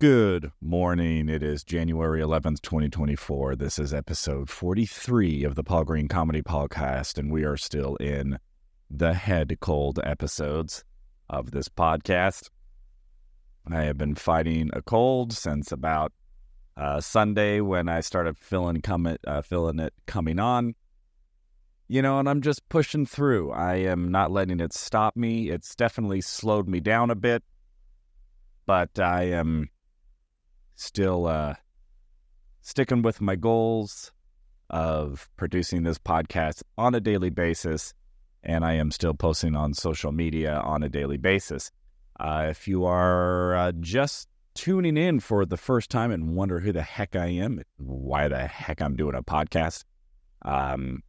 Good morning. It is January 11th, 2024. This is episode 43 of the Paul Green Comedy PaulCast, and we are still in the head cold episodes of this podcast. I have been fighting a cold since about Sunday when I started feeling it coming on. And I'm just pushing through. I am not letting it stop me. It's definitely slowed me down a bit, but I am still sticking with my goals of producing this podcast on a daily basis, and I am still posting on social media on a daily basis. If you are just tuning in for the first time and wonder who the heck I am, why the heck I'm doing a podcast, so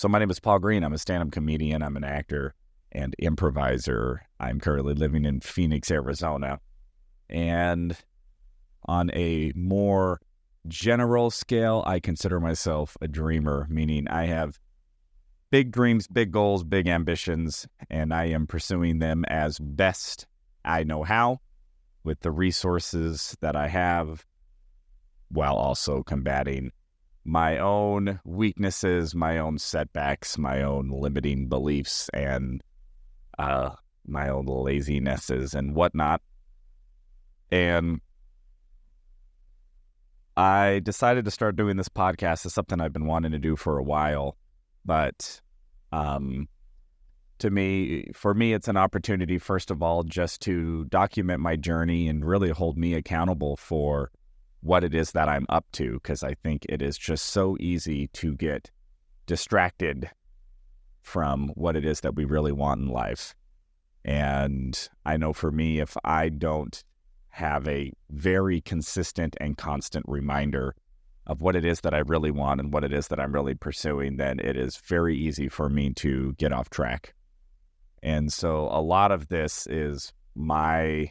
my name is Paul Green. I'm a stand-up comedian. I'm an actor and improviser. I'm currently living in Phoenix, Arizona, and on a more general scale, I consider myself a dreamer, meaning I have big dreams, big goals, big ambitions, and I am pursuing them as best I know how with the resources that I have, while also combating my own weaknesses, my own setbacks, my own limiting beliefs, and my own lazinesses and whatnot. And I decided to start doing this podcast. It's something I've been wanting to do for a while, but for me, it's an opportunity, first of all, just to document my journey and really hold me accountable for what it is that I'm up to, because I think it is just so easy to get distracted from what it is that we really want in life. And I know for me, if I don't have a very consistent and constant reminder of what it is that I really want and what it is that I'm really pursuing, then it is very easy for me to get off track. And so a lot of this is my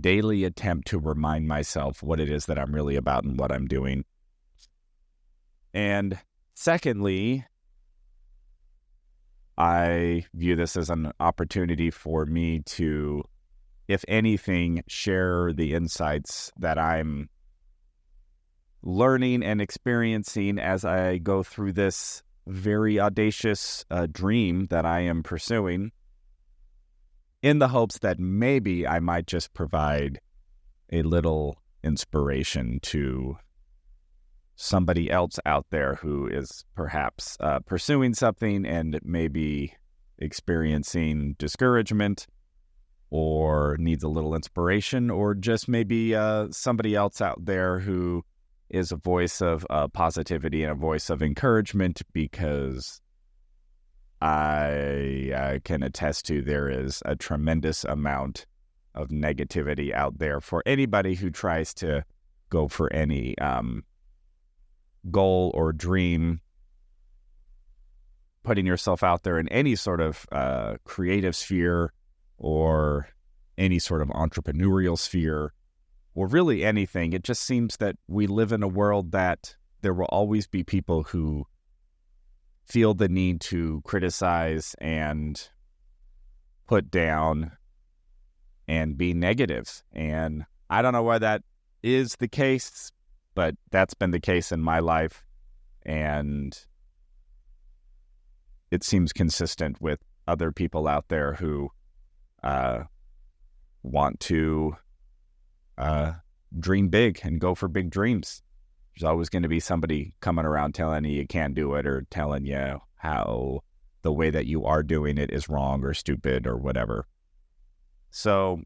daily attempt to remind myself what it is that I'm really about and what I'm doing. And secondly, I view this as an opportunity for me to, if anything, share the insights that I'm learning and experiencing as I go through this very audacious dream that I am pursuing, in the hopes that maybe I might just provide a little inspiration to somebody else out there who is perhaps pursuing something and maybe experiencing discouragement, or needs a little inspiration, or just maybe somebody else out there who is a voice of positivity and a voice of encouragement, because I can attest to there is a tremendous amount of negativity out there for anybody who tries to go for any goal or dream, putting yourself out there in any sort of creative sphere, or any sort of entrepreneurial sphere, or really anything. It just seems that we live in a world that there will always be people who feel the need to criticize and put down and be negative. And I don't know why that is the case, but that's been the case in my life. And it seems consistent with other people out there who want to dream big and go for big dreams. There's always going to be somebody coming around telling you can't do it, or telling you how the way that you are doing it is wrong or stupid or whatever. So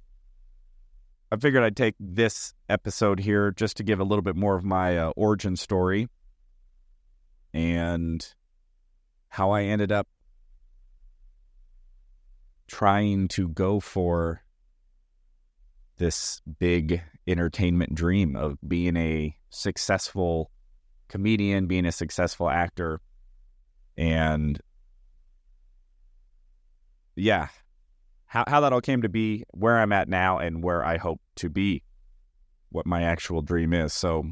I figured I'd take this episode here just to give a little bit more of my origin story and how I ended up trying to go for this big entertainment dream of being a successful comedian, being a successful actor, and yeah, how that all came to be, where I'm at now, and where I hope to be, what my actual dream is. So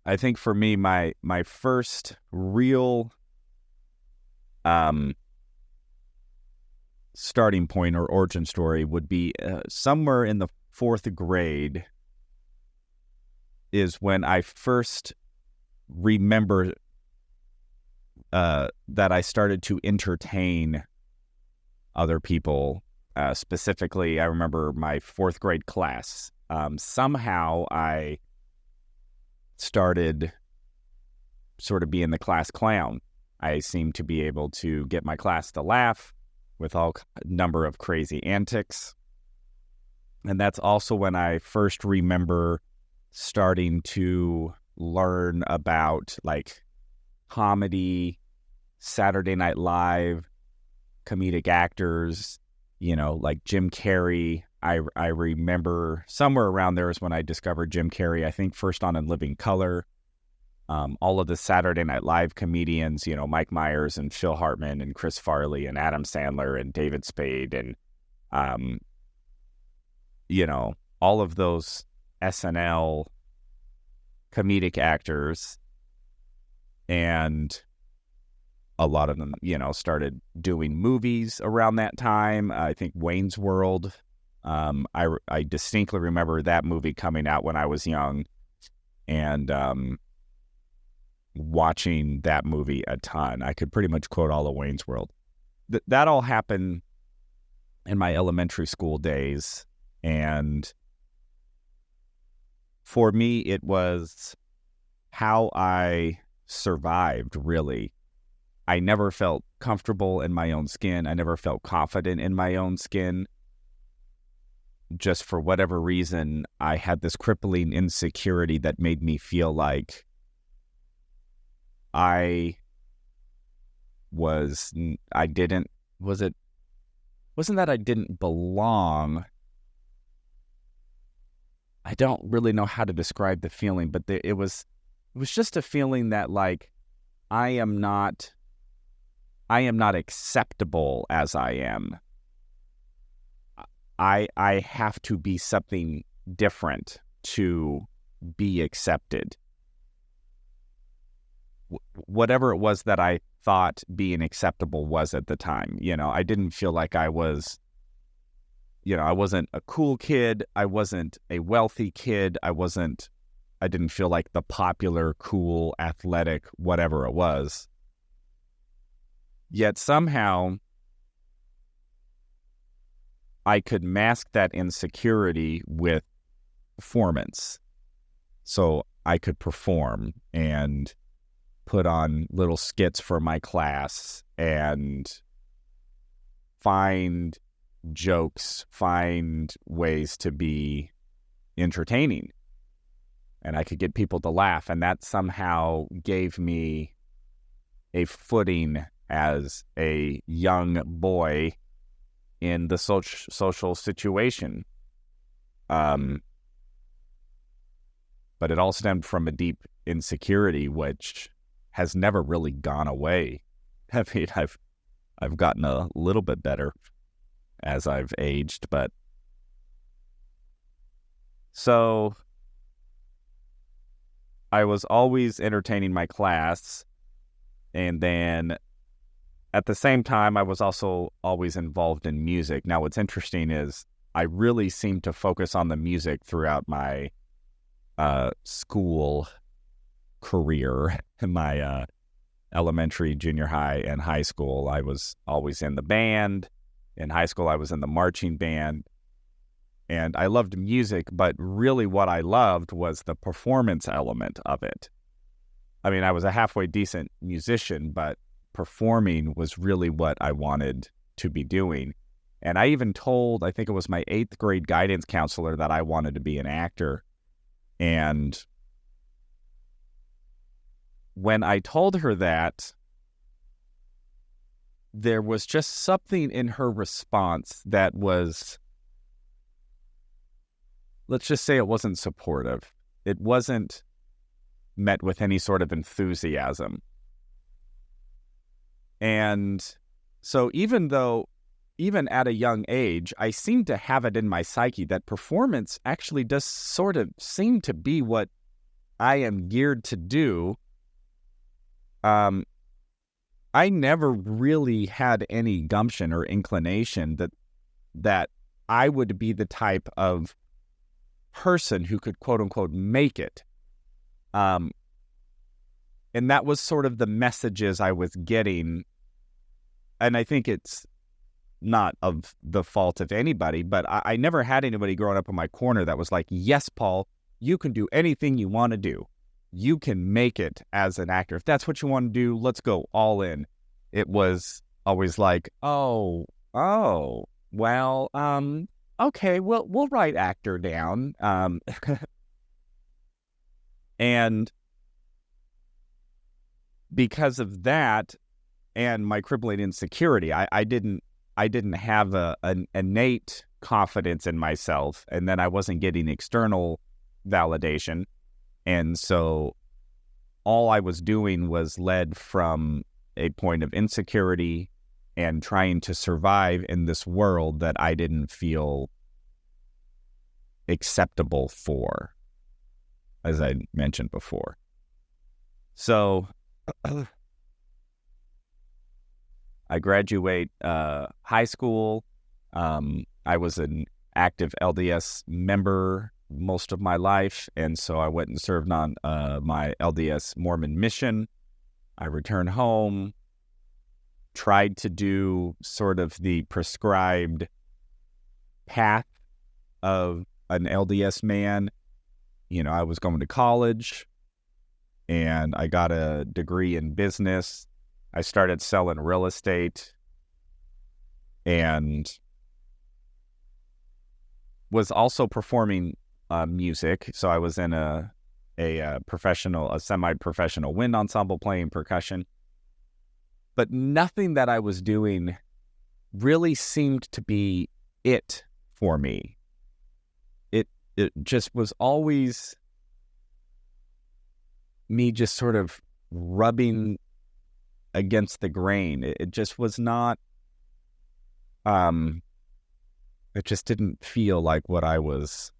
I think for me, my first real starting point or origin story would be somewhere in the 4th grade is when I first remember that I started to entertain other people. Specifically, I remember my 4th grade class. Somehow I started sort of being the class clown. I seemed to be able to get my class to laugh with all number of crazy antics. And that's also when I first remember starting to learn about like comedy, Saturday Night Live, comedic actors, like Jim Carrey. I remember somewhere around there is when I discovered Jim Carrey, I think first on In Living Color. All of the Saturday Night Live comedians, Mike Myers and Phil Hartman and Chris Farley and Adam Sandler and David Spade and, all of those SNL comedic actors. And a lot of them, started doing movies around that time. I think Wayne's World. I distinctly remember that movie coming out when I was young and watching that movie a ton. I could pretty much quote all of Wayne's World. That all happened in my elementary school days. And for me, it was how I survived, really. I never felt comfortable in my own skin. I never felt confident in my own skin. Just for whatever reason, I had this crippling insecurity that made me feel like wasn't that I didn't belong. I don't really know how to describe the feeling, but it was just a feeling that like I am not acceptable as I am. I have to be something different to be accepted. Whatever it was that I thought being acceptable was at the time. I didn't feel like I was, I wasn't a cool kid. I wasn't a wealthy kid. I didn't feel like the popular, cool, athletic, whatever it was. Yet somehow I could mask that insecurity with performance. So I could perform and put on little skits for my class and find jokes, find ways to be entertaining. And I could get people to laugh. And that somehow gave me a footing as a young boy in the social situation. But it all stemmed from a deep insecurity, which has never really gone away. I mean, I've gotten a little bit better as I've aged, but so I was always entertaining my class, and then at the same time, I was also always involved in music. Now, what's interesting is I really seemed to focus on the music throughout my school career. In my elementary, junior high, and high school, I was always in the band. In high school, I was in the marching band. And I loved music, but really what I loved was the performance element of it. I mean, I was a halfway decent musician, but performing was really what I wanted to be doing. And I even told, I think it was my 8th grade guidance counselor, that I wanted to be an actor. And when I told her that, there was just something in her response that was, let's just say it wasn't supportive. It wasn't met with any sort of enthusiasm. And so even at a young age, I seem to have it in my psyche that performance actually does sort of seem to be what I am geared to do. I never really had any gumption or inclination that I would be the type of person who could quote unquote make it. And that was sort of the messages I was getting. And I think it's not of the fault of anybody, but I never had anybody growing up in my corner that was like, yes, Paul, you can do anything you want to do. You can make it as an actor. If that's what you want to do, let's go all in. It was always like, oh, well, okay, we'll write actor down. And because of that and my crippling insecurity, I didn't have an innate confidence in myself, and then I wasn't getting external validation. And so all I was doing was led from a point of insecurity and trying to survive in this world that I didn't feel acceptable for, as I mentioned before. So I graduate high school. I was an active LDS member most of my life, and so I went and served on my LDS Mormon mission. I returned home, tried to do sort of the prescribed path of an LDS man. You know, I was going to college, and I got a degree in business. I started selling real estate, and was also performing music. So I was in a semi-professional wind ensemble playing percussion. But nothing that I was doing really seemed to be it for me. It just was always me just sort of rubbing against the grain. It just was not, it just didn't feel like what I was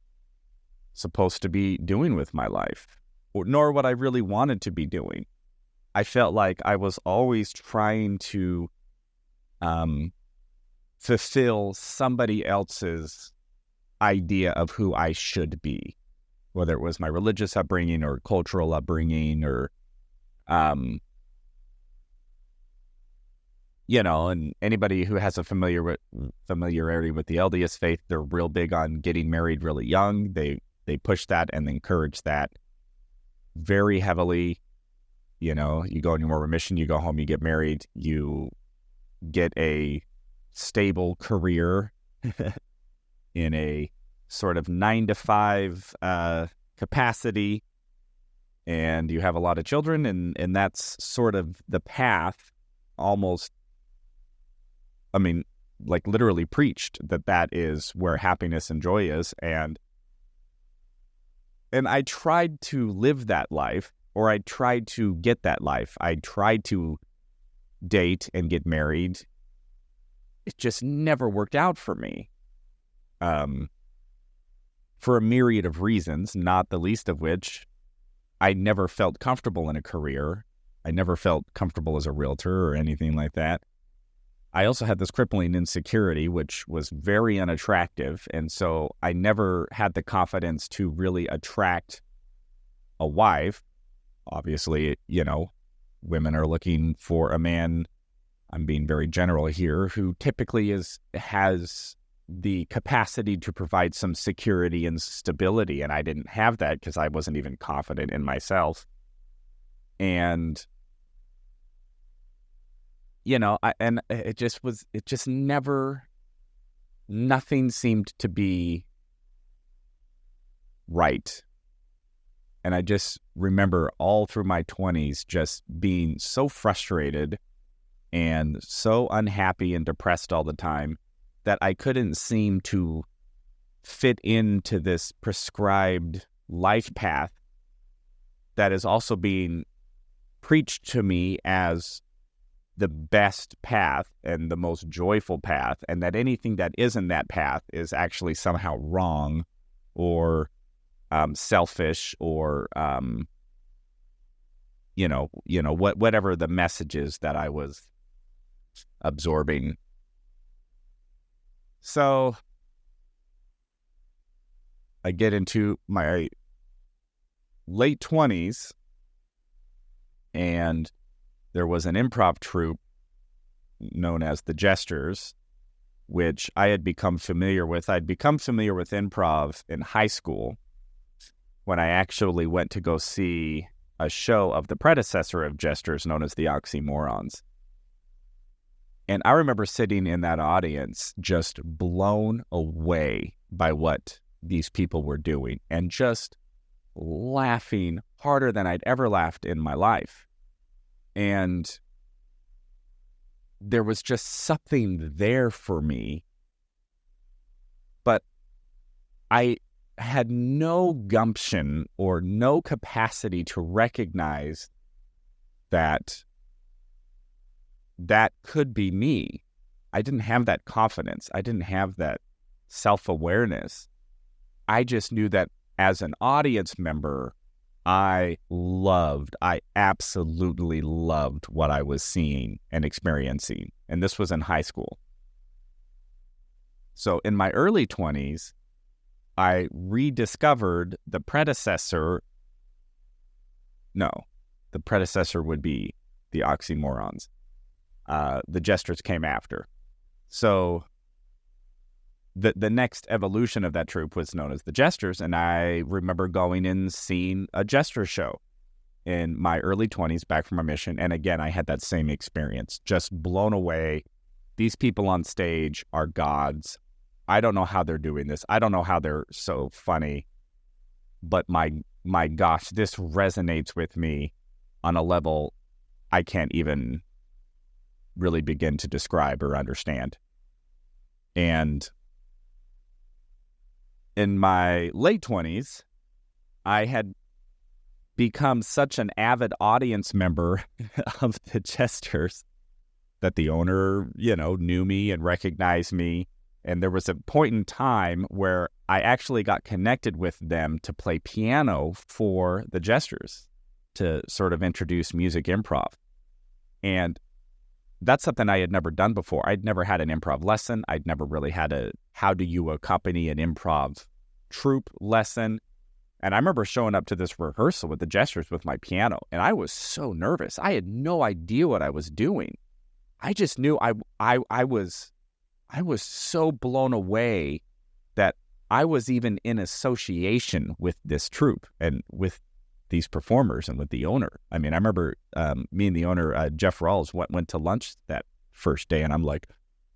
supposed to be doing with my life, nor what I really wanted to be doing. I felt like I was always trying to fulfill somebody else's idea of who I should be, whether it was my religious upbringing or cultural upbringing or, you know, and anybody who has a familiarity with the LDS faith, they're real big on getting married really young. They push that and encourage that very heavily. You know, you go on your Mormon mission, you go home, you get married, you get a stable career in a sort of 9-to-5 capacity, and you have a lot of children, and that's sort of the path, almost, I mean, like literally preached that is where happiness and joy is. And I tried to live that life, or I tried to get that life. I tried to date and get married. It just never worked out for me. For a myriad of reasons, not the least of which, I never felt comfortable in a career. I never felt comfortable as a realtor or anything like that. I also had this crippling insecurity, which was very unattractive. And so I never had the confidence to really attract a wife. Obviously, you know, women are looking for a man, I'm being very general here, who typically has the capacity to provide some security and stability. And I didn't have that because I wasn't even confident in myself. And, you know, nothing seemed to be right. And I just remember all through my 20s just being so frustrated and so unhappy and depressed all the time that I couldn't seem to fit into this prescribed life path that is also being preached to me as the best path and the most joyful path, and that anything that isn't that path is actually somehow wrong or selfish or, whatever the messages that I was absorbing. So I get into my late 20s, and there was an improv troupe known as the Jesters, which I had become familiar with. I'd become familiar with improv in high school when I actually went to go see a show of the predecessor of Jesters known as the Oxymorons. And I remember sitting in that audience just blown away by what these people were doing and just laughing harder than I'd ever laughed in my life. And there was just something there for me, but I had no gumption or no capacity to recognize that could be me. I didn't have that confidence. I didn't have that self-awareness. I just knew that as an audience member, I absolutely loved what I was seeing and experiencing. And this was in high school. So in my early 20s, I rediscovered the predecessor. No, the predecessor would be the Oxymorons. The Jesters came after. So the next evolution of that troupe was known as the Jesters, and I remember going and seeing a Jester show in my early 20s back from my mission. And again, I had that same experience, just blown away. These people on stage are gods. I don't know how they're doing this. I don't know how they're so funny, but my gosh, this resonates with me on a level I can't even really begin to describe or understand. And in my late 20s, I had become such an avid audience member of the Jesters that the owner, knew me and recognized me. And there was a point in time where I actually got connected with them to play piano for the Jesters to sort of introduce music improv. And that's something I had never done before. I'd never had an improv lesson. I'd never really had a how do you accompany an improv troupe lesson. And I remember showing up to this rehearsal with the Jesters with my piano, and I was so nervous. I had no idea what I was doing. I just knew I was so blown away that I was even in association with this troupe and with these performers and with the owner. I mean, I remember me and the owner, Jeff Rawls, went to lunch that first day, and I'm like,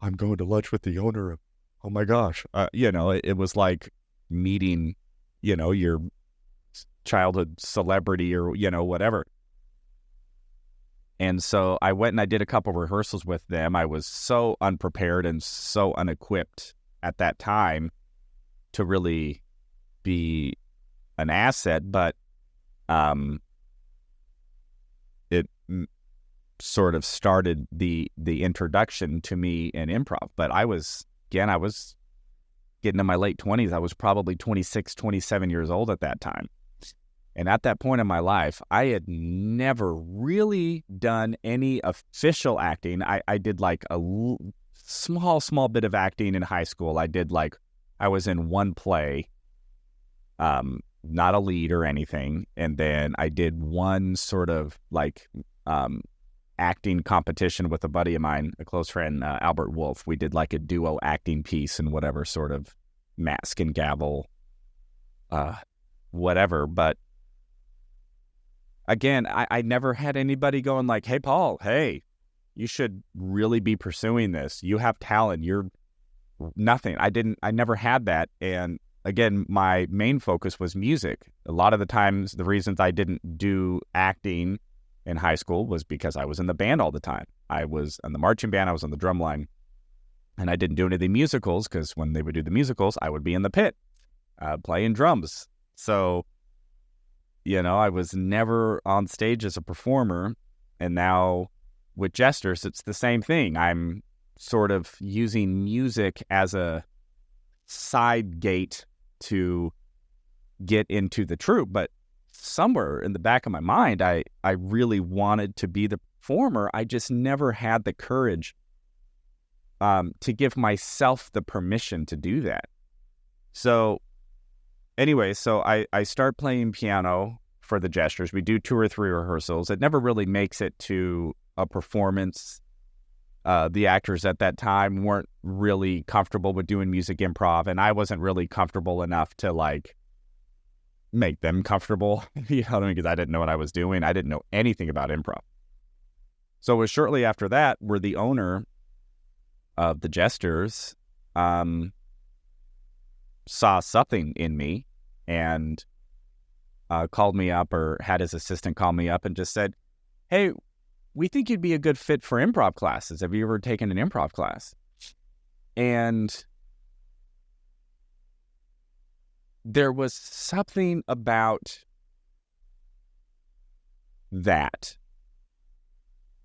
I'm going to lunch with the owner. Oh my gosh. It was like meeting, your childhood celebrity or, whatever. And so I went and I did a couple rehearsals with them. I was so unprepared and so unequipped at that time to really be an asset, but it sort of started the introduction to me in improv. But I was getting in my late 20s. I was probably 26, 27 years old at that time. And at that point in my life, I had never really done any official acting. I did like a small bit of acting in high school. I was in one play, not a lead or anything. And then I did one sort of acting competition with a buddy of mine, a close friend, Albert Wolf. We did like a duo acting piece and whatever sort of mask and gavel, whatever. But again, I never had anybody going like, hey, Paul, hey, you should really be pursuing this. You have talent. You're nothing. I never had that. And again, my main focus was music. A lot of the times, the reasons I didn't do acting in high school was because I was in the band all the time. I was in the marching band. I was on the drum line. And I didn't do any of the musicals because when they would do the musicals, I would be in the pit playing drums. So, I was never on stage as a performer. And now with Jesters, it's the same thing. I'm sort of using music as a side gate to get into the troupe. But somewhere in the back of my mind, I really wanted to be the performer. I just never had the courage to give myself the permission to do that. So anyway, so I start playing piano for the Jesters. We do 2 or 3 rehearsals. It never really makes it to a performance. The actors at that time weren't really comfortable with doing music improv, and I wasn't really comfortable enough to like make them comfortable, you know what I mean? Because I didn't know what I was doing. I didn't know anything about improv. So it was shortly after that where the owner of the Jesters saw something in me and called me up, or had his assistant call me up and just said, "Hey, we think you'd be a good fit for improv classes. Have you ever taken an improv class?" And there was something about that.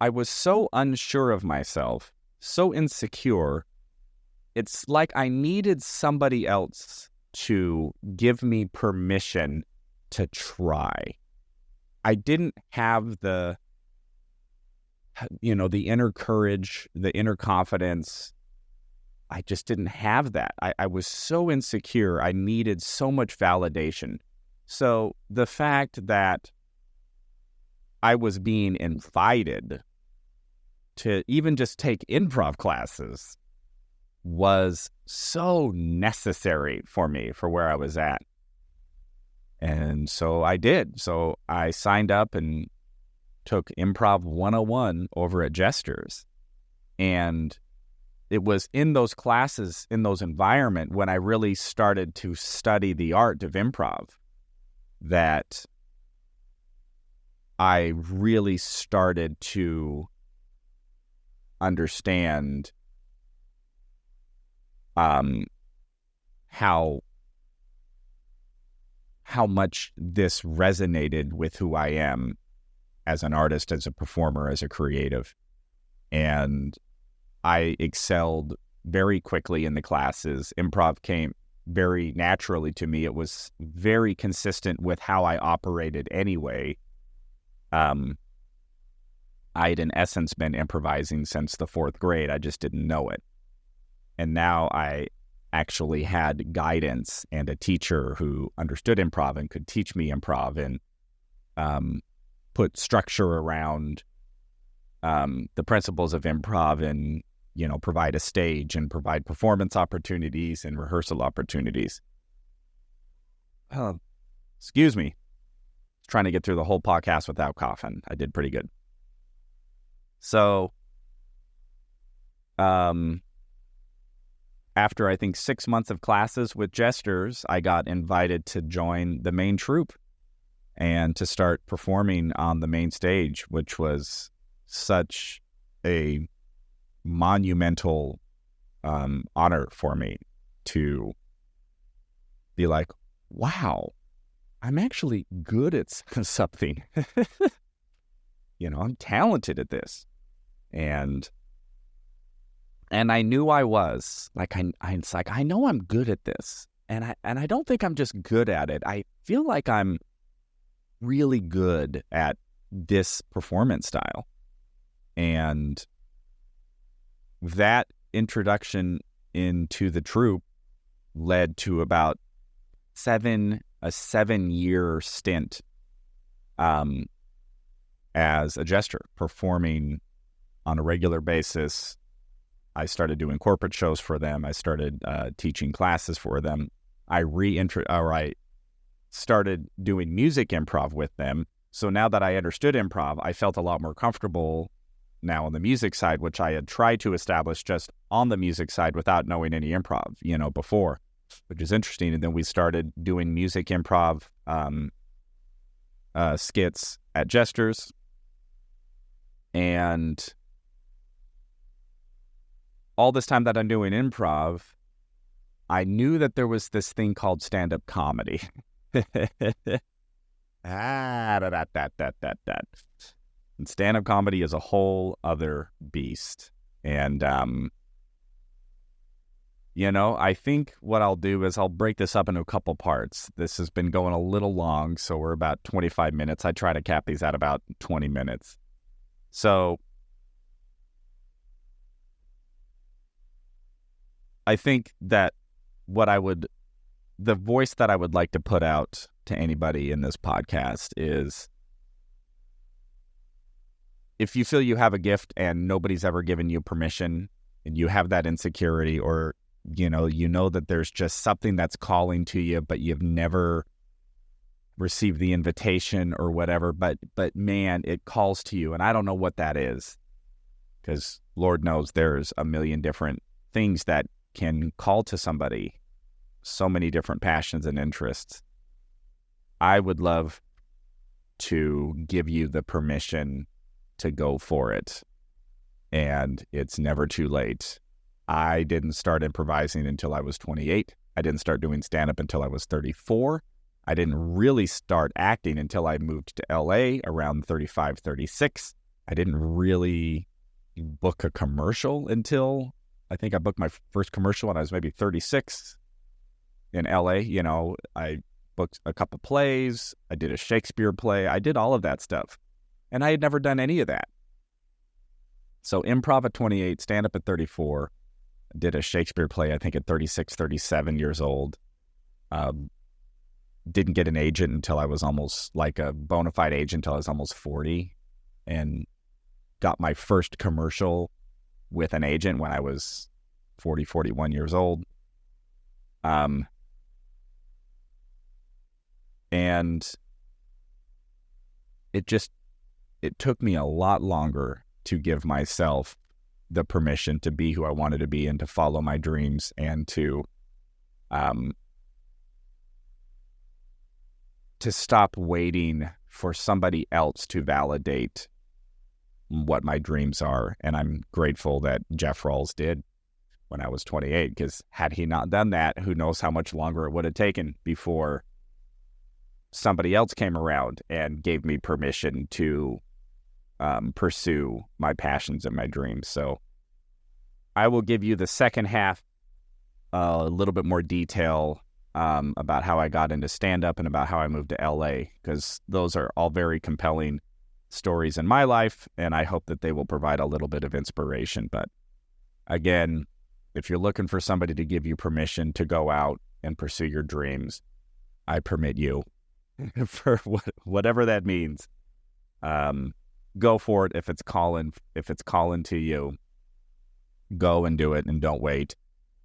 I was so unsure of myself, so insecure. It's like I needed somebody else to give me permission to try. I didn't have the inner courage, the inner confidence. I just didn't have that. I was so insecure. I needed so much validation. So the fact that I was being invited to even just take improv classes was so necessary for me, for where I was at. And so I did. So I signed up and took Improv 101 over at Jesters. And it was in those classes, in those environments, when I really started to study the art of improv, that I really started to understand how much this resonated with who I am as an artist, as a performer, as a creative. And I excelled very quickly in the classes. Improv came very naturally to me. It was very consistent with how I operated anyway. I'd in essence been improvising since the 4th grade. I just didn't know it. And now I actually had guidance and a teacher who understood improv and could teach me improv and put structure around the principles of improv, and provide a stage and provide performance opportunities and rehearsal opportunities. Excuse me. Trying to get through the whole podcast without coughing. I did pretty good. So, after I think 6 months of classes with Jesters, I got invited to join the main troupe and to start performing on the main stage, which was such a monumental honor for me to be like, wow, I'm actually good at something. I'm talented at this. And I knew I was. It's like, I know I'm good at this. And I don't think I'm just good at it. I feel like I'm really good at this performance style. And that introduction into the troupe led to about a 7-year stint as a jester, performing on a regular basis. I started doing corporate shows for them. I started teaching classes for them. I started doing music improv with them. So now that I understood improv, I felt a lot more comfortable now on the music side, which I had tried to establish just on the music side without knowing any improv, before, which is interesting. And then we started doing music improv skits at Jesters. And all this time that I'm doing improv, I knew that there was this thing called stand-up comedy. And stand-up comedy is a whole other beast. And I think what I'll do is I'll break this up into a couple parts. This has been going a little long, so we're about 25 minutes. I try to cap these at about 20 minutes. So I think that the voice that I would like to put out to anybody in this podcast is, if you feel you have a gift and nobody's ever given you permission, and you have that insecurity, or you know that there's just something that's calling to you, but you've never received the invitation or whatever, but man, it calls to you, and I don't know what that is, because Lord knows there's a million different things that can call to somebody, so many different passions and interests. I would love to give you the permission to go for it, and it's never too late. I didn't start improvising until I was 28. I didn't start doing stand-up until I was 34. I didn't really start acting until I moved to LA around 35, 36. I didn't really book a commercial until, I think I booked my first commercial when I was maybe 36 in LA. I booked a couple plays. I did a Shakespeare play. I did all of that stuff. And I had never done any of that. So improv at 28, stand-up at 34, did a Shakespeare play, I think at 36, 37 years old. Didn't get an agent until I was almost, like a bona fide agent, until I was almost 40, and got my first commercial with an agent when I was 40, 41 years old. And it took me a lot longer to give myself the permission to be who I wanted to be, and to follow my dreams, and to stop waiting for somebody else to validate what my dreams are. And I'm grateful that Jeff Rawls did when I was 28, because had he not done that, who knows how much longer it would have taken before somebody else came around and gave me permission to pursue my passions and my dreams. So I will give you the second half, a little bit more detail about how I got into stand-up and about how I moved to LA, because those are all very compelling stories in my life, and I hope that they will provide a little bit of inspiration. But again, if you're looking for somebody to give you permission to go out and pursue your dreams, I permit you for whatever that means. Go for it. If it's calling to you, go and do it, and don't wait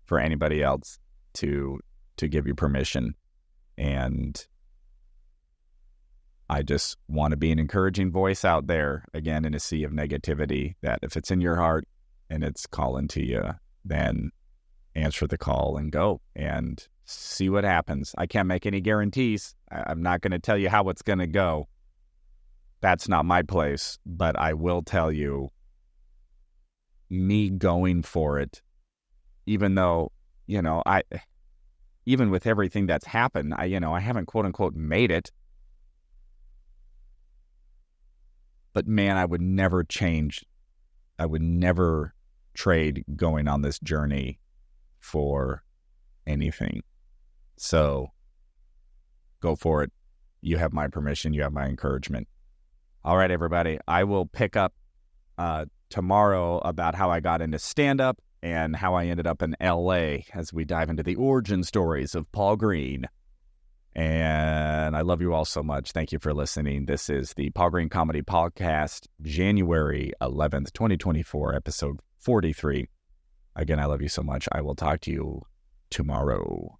for anybody else to give you permission. And I just want to be an encouraging voice out there, again, in a sea of negativity, that if it's in your heart and it's calling to you, then answer the call and go and see what happens. I can't make any guarantees. I'm not going to tell you how it's going to go. That's not my place. But I will tell you, me going for it, even though, even with everything that's happened, I haven't quote unquote made it. But man, I would never change. I would never trade going on this journey for anything. So go for it. You have my permission. You have my encouragement. All right, everybody. I will pick up tomorrow about how I got into stand-up and how I ended up in LA, as we dive into the origin stories of Paul Green. And I love you all so much. Thank you for listening. This is the Paul Green Comedy PaulCast, January 11th, 2024, episode 43. Again, I love you so much. I will talk to you tomorrow.